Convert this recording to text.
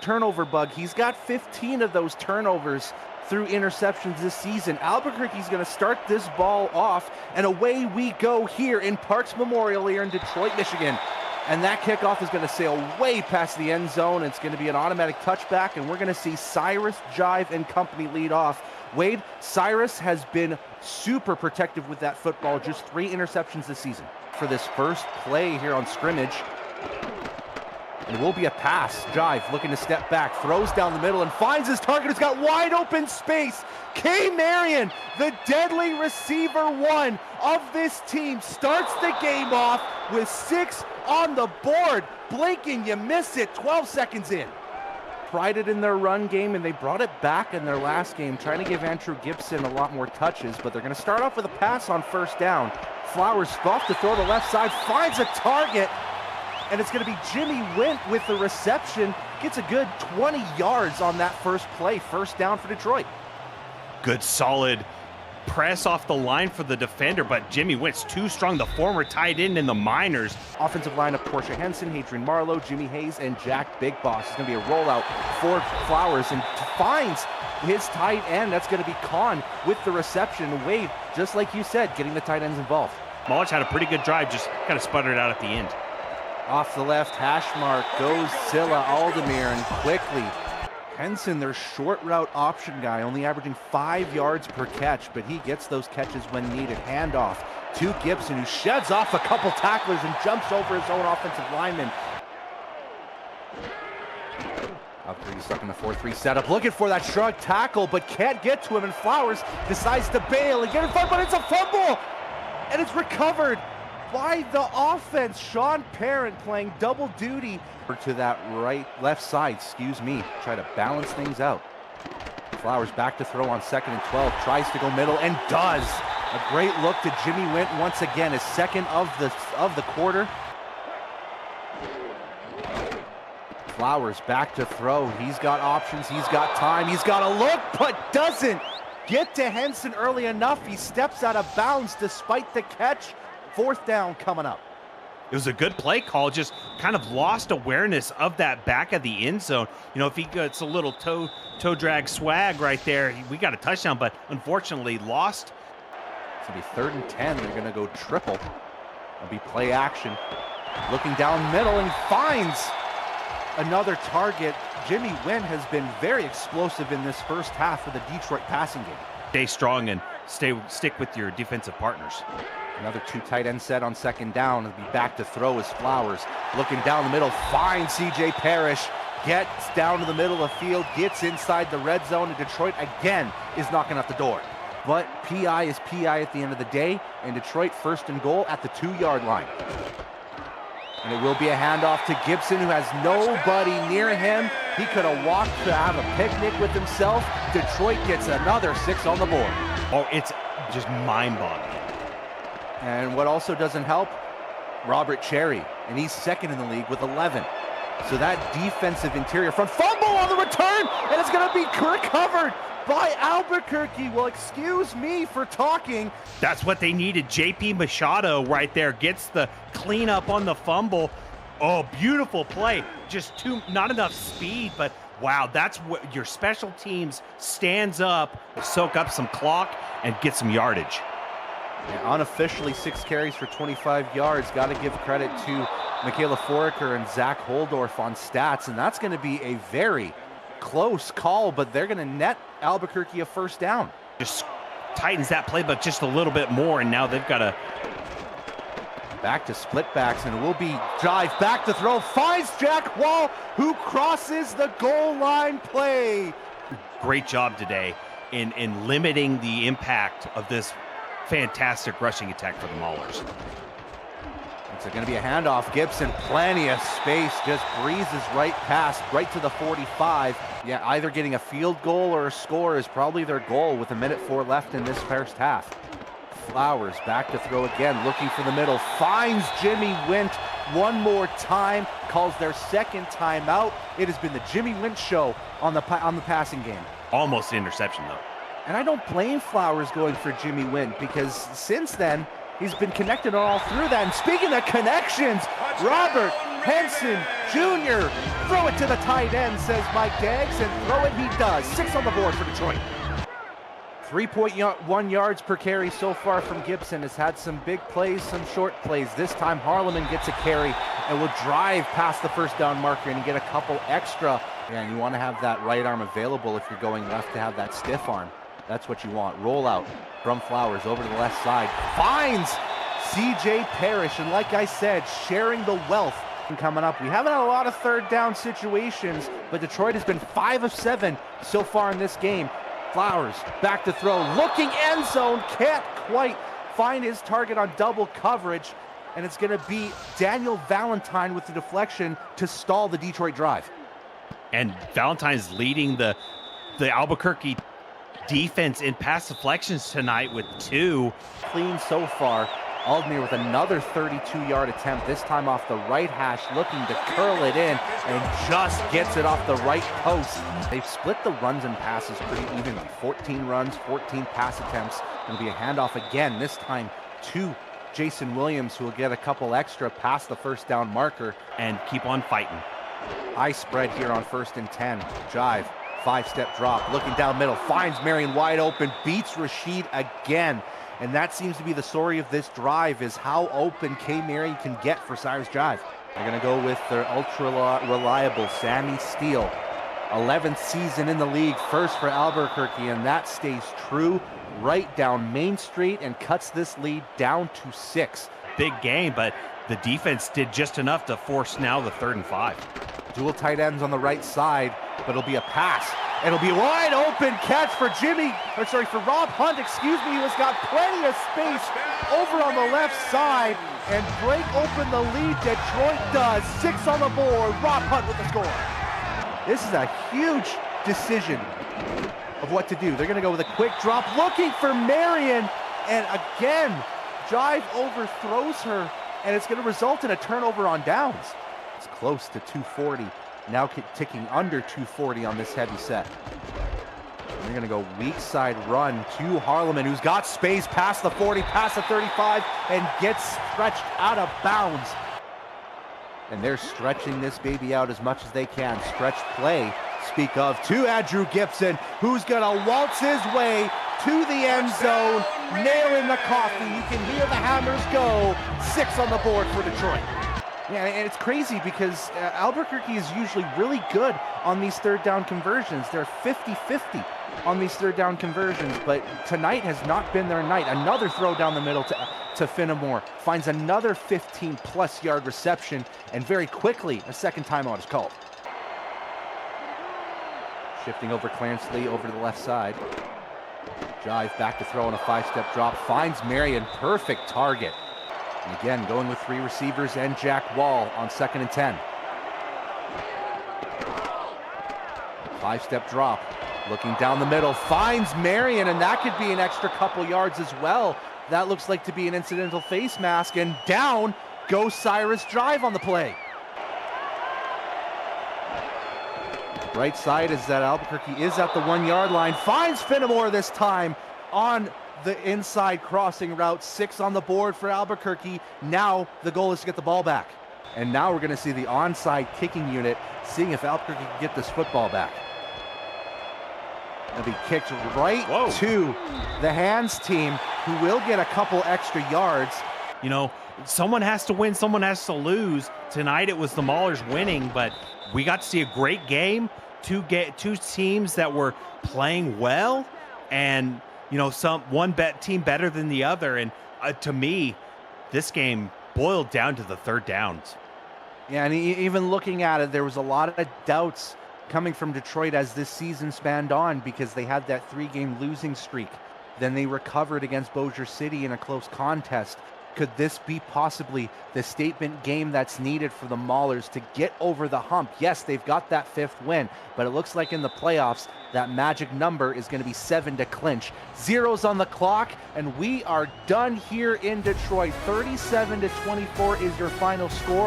turnover bug. He's got 15 of those turnovers through interceptions this season. Albuquerque's going to start this ball off, and away we go here in Parks Memorial here in Detroit, Michigan. And that kickoff is going to sail way past the end zone. It's going to be an automatic touchback, and we're going to see Cyrus, Jive, and company lead off. Wade, Cyrus has been super protective with that football, just 3 interceptions this season. For this first play here on scrimmage, it will be a pass. Jive looking to step back, throws down the middle and finds his target who's got wide open space. K. Marion, the deadly receiver 1 of this team, starts the game off with 6 on the board. Blinking, you miss it, 12 seconds in. Prided in their run game, and they brought it back in their last game, trying to give Andrew Gibson a lot more touches, but they're going to start off with a pass on first down. Flowers off to throw to left side, finds a target, and it's going to be Jimmy Wint with the reception. Gets a good 20 yards on that first play. First down for Detroit. Good solid press off the line for the defender, but Jimmy Wint's too strong, the former tight end in the minors. Offensive lineup: Portia Henson, Hadrian Marlowe, Jimmy Hayes, and Jack Big Boss. It's going to be a rollout for Flowers, and finds his tight end. That's going to be Kahn with the reception. Wade, just like you said, getting the tight ends involved. Mulch had a pretty good drive, just kind of sputtered out at the end. Off the left hash mark goes Silla Aldemir, and quickly Henson, their short route option guy, only averaging 5 yards per catch, but he gets those catches when needed. Handoff to Gibson, who sheds off a couple tacklers and jumps over his own offensive lineman. Albuquerque stuck in the 4-3 setup, looking for that shrug tackle, but can't get to him, and Flowers decides to bail and get in front, but it's a fumble, and it's recovered by the offense. Sean Parent playing double duty to that left side, try to balance things out. Flowers back to throw on 2nd and 12, tries to go middle and does. A great look to Jimmy Wint once again, his second of the quarter. Flowers back to throw. He's got options, he's got time, he's got a look, but doesn't get to Henson early enough. He steps out of bounds despite the catch. 4th down coming up. It was a good play call, just kind of lost awareness of that back of the end zone. You know, if he gets a little toe drag swag right there, we got a touchdown, but unfortunately lost. It's going to be 3rd and 10. They're going to go triple. It'll be play action. Looking down middle and finds another target. Jimmy Wint has been very explosive in this first half of the Detroit passing game. Stay strong and stick with your defensive partners. Another 2 tight end set on 2nd down. It'll be back to throw as Flowers looking down the middle, finds CJ Parrish, gets down to the middle of the field, gets inside the red zone, and Detroit again is knocking at the door. But PI is PI at the end of the day, and Detroit 1st and goal at the 2-yard line. And it will be a handoff to Gibson, who has nobody near him. He could have walked to have a picnic with himself. Detroit gets another 6 on the board. Oh, it's just mind-boggling. And what also doesn't help, Robert Cherry, and he's 2nd in the league with 11. So that defensive interior front, fumble on the return, and it's going to be recovered by Albuquerque. Well, excuse me for talking. That's what they needed. JP Machado right there gets the cleanup on the fumble. Oh, beautiful play. Just not enough speed, but wow, that's what your special teams stands up, soak up some clock, and get some yardage. Yeah, unofficially 6 carries for 25 yards. Got to give credit to Michaela Foraker and Zach Holdorf on stats, and that's going to be a very close call, but they're going to net Albuquerque a 1st down. Just tightens that playbook just a little bit more, and now they've got to back to split backs, and it will be Jive back to throw, finds Jack Wall, who crosses the goal line play. Great job today in limiting the impact of this fantastic rushing attack for the Maulers. It's going to be a handoff. Gibson, plenty of space, just breezes right past, right to the 45. Yeah, either getting a field goal or a score is probably their goal with 1:04 left in this first half. Flowers back to throw again, looking for the middle, finds Jimmy Wint one more time, calls their 2nd timeout. It has been the Jimmy Wint show on the passing game. Almost an interception though. And I don't blame Flowers going for Jimmy Wint, because since then, he's been connected all through that. And speaking of connections, Robert Henson Jr. Throw it to the tight end, says Mike Daggs, and throw it he does. 6 on the board for Detroit. 3.1 yards per carry so far from Gibson. Has had some big plays, some short plays. This time Harleman gets a carry and will drive past the first down marker and get a couple extra. And you want to have that right arm available if you're going left to have that stiff arm. That's what you want. Roll out from Flowers over to the left side. Finds CJ Parrish, and like I said, sharing the wealth coming up. We haven't had a lot of third down situations, but Detroit has been 5 of 7 so far in this game. Flowers back to throw, looking end zone, can't quite find his target on double coverage, and it's going to be Daniel Valentine with the deflection to stall the Detroit drive. And Valentine's leading the Albuquerque defense in pass deflections tonight with 2. Clean so far. Aldmere with another 32-yard attempt, this time off the right hash, looking to curl it in, and just gets it off the right post. They've split the runs and passes pretty evenly. 14 runs, 14 pass attempts. It'll be a handoff again, this time to Jason Williams, who will get a couple extra past the first down marker. And keep on fighting. High spread here on 1st and 10. Jive, 5-step drop, looking down middle, finds Marion wide open, beats Rashid again. And that seems to be the story of this drive, is how open K. Marion can get for Cyrus Jive. They're going to go with their ultra-reliable Sammy Steele. 11th season in the league, first for Albuquerque, and that stays true right down Main Street and cuts this lead down to 6. Big game, but the defense did just enough to force now the 3rd and 5. Dual tight ends on the right side, but it'll be a pass. It'll be a wide open catch for for Rob Hunt, excuse me, who has got plenty of space over on the left side and break open the lead. Detroit does. 6 on the board. Rob Hunt with the score. This is a huge decision of what to do. They're going to go with a quick drop, looking for Marion, and again, Jive overthrows her, and it's going to result in a turnover on downs. It's close to 240. Now ticking under 240 on this heavy set. They're going to go weak side run to Harleman, who's got space past the 40, past the 35, and gets stretched out of bounds. And they're stretching this baby out as much as they can. Stretch play, speak of, to Andrew Gibson, who's going to waltz his way to the end zone, nailing the coffee. You can hear the hammers go. 6 on the board for Detroit. Yeah, and it's crazy because Albuquerque is usually really good on these third down conversions. They're 50-50 on these third down conversions, but tonight has not been their night. Another throw down the middle to Finnemore. Finds another 15-plus yard reception, and very quickly, a second timeout is called. Shifting over Clarence Lee over to the left side. Jive back to throw on a 5-step drop. Finds Marion, perfect target. And again, going with 3 receivers and Jack Wall on 2nd and 10. 5-step drop, looking down the middle, finds Marion, and that could be an extra couple yards as well. That looks like to be an incidental face mask, and down goes Cyrus Jive on the play. Right side is that Albuquerque is at the 1-yard line, finds Finnemore this time on the inside crossing route. 6 on the board for Albuquerque. Now the goal is to get the ball back. And now we're going to see the onside kicking unit seeing if Albuquerque can get this football back. It'll be kicked right to the hands team, who will get a couple extra yards. You know, someone has to win, someone has to lose. Tonight it was the Maulers winning, but we got to see a great game. Two teams that were playing well, and you know, one team better than the other. And to me, this game boiled down to the third downs. Yeah, and even looking at it, there was a lot of doubts coming from Detroit as this season spanned on, because they had that 3-game losing streak. Then they recovered against Bossier City in a close contest. Could this be possibly the statement game that's needed for the Maulers to get over the hump? Yes, they've got that 5th win, but it looks like in the playoffs, that magic number is going to be 7 to clinch. 0's on the clock, and we are done here in Detroit. 37-24 is your final score.